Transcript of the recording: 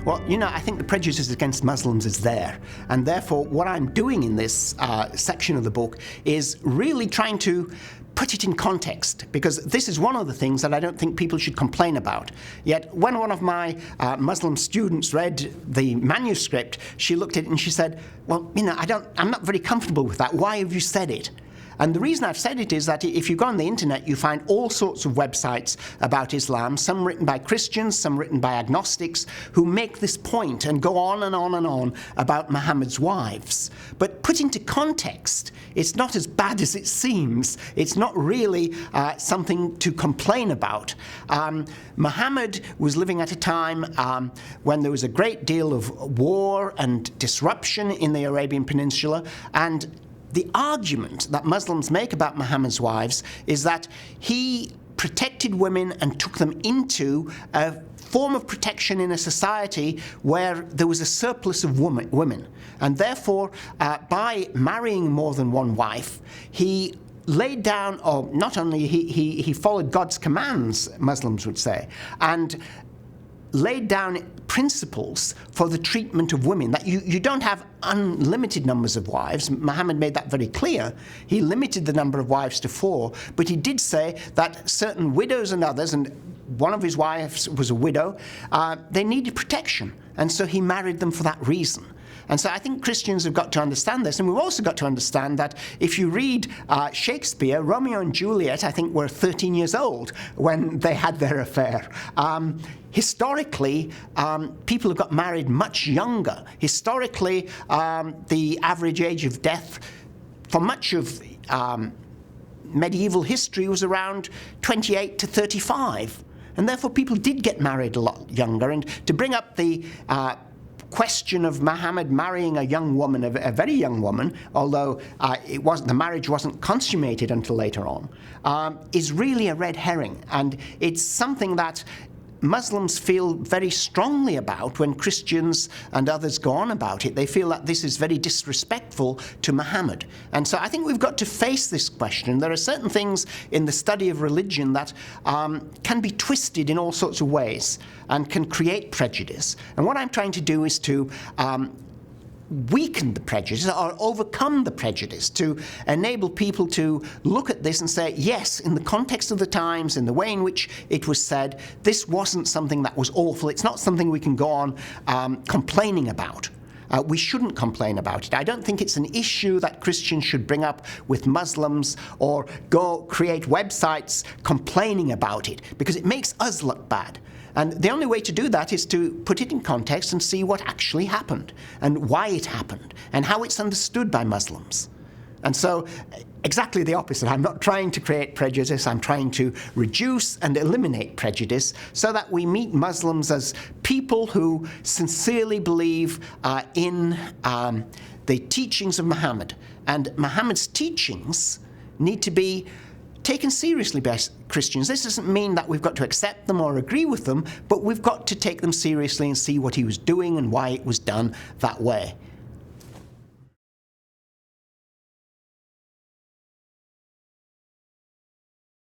Well, I think the prejudice against Muslims is there, and therefore what I'm doing in this section of the book is really trying to put it in context, because this is one of the things that I don't think people should complain about. Yet when one of my Muslim students read the manuscript, she looked at it and she said, well, I'm not very comfortable with that. Why have you said it? And the reason I've said it is that if you go on the internet, you find all sorts of websites about Islam, some written by Christians, some written by agnostics, who make this point and go on and on and on about Muhammad's wives. But put into context, it's not as bad as it seems. It's not really something to complain about. Muhammad was living at a time when there was a great deal of war and disruption in the Arabian Peninsula, and the argument that Muslims make about Muhammad's wives is that he protected women and took them into a form of protection in a society where there was a surplus of women. And therefore, by marrying more than one wife, he laid down, or not only, he followed God's commands, Muslims would say, and laid down principles for the treatment of women, that you don't have unlimited numbers of wives. Muhammad made that very clear. He limited the number of wives to 4, but he did say that certain widows and others, and one of his wives was a widow, they needed protection, and so he married them for that reason. And so I think Christians have got to understand this, and we've also got to understand that if you read Shakespeare, Romeo and Juliet, I think, were 13 years old when they had their affair. Historically, people have got married much younger. Historically, the average age of death for much of medieval history was around 28 to 35. And therefore, people did get married a lot younger. And to bring up the question of Muhammad marrying a young woman, a very young woman, although the marriage wasn't consummated until later on, is really a red herring. And it's something that Muslims feel very strongly about when Christians and others go on about it. They feel that this is very disrespectful to Muhammad. And so I think we've got to face this question. There are certain things in the study of religion that can be twisted in all sorts of ways and can create prejudice. And what I'm trying to do is to weaken the prejudice or overcome the prejudice, to enable people to look at this and say, yes, in the context of the times, in the way in which it was said, this wasn't something that was awful. It's not something we can go on complaining about. We shouldn't complain about it. I don't think it's an issue that Christians should bring up with Muslims or go create websites complaining about it, because it makes us look bad. And the only way to do that is to put it in context and see what actually happened and why it happened and how it's understood by Muslims. And so, exactly the opposite. I'm not trying to create prejudice. I'm trying to reduce and eliminate prejudice so that we meet Muslims as people who sincerely believe in the teachings of Muhammad. And Muhammad's teachings need to be taken seriously by Christians. This doesn't mean that we've got to accept them or agree with them, but we've got to take them seriously and see what he was doing and why it was done that way.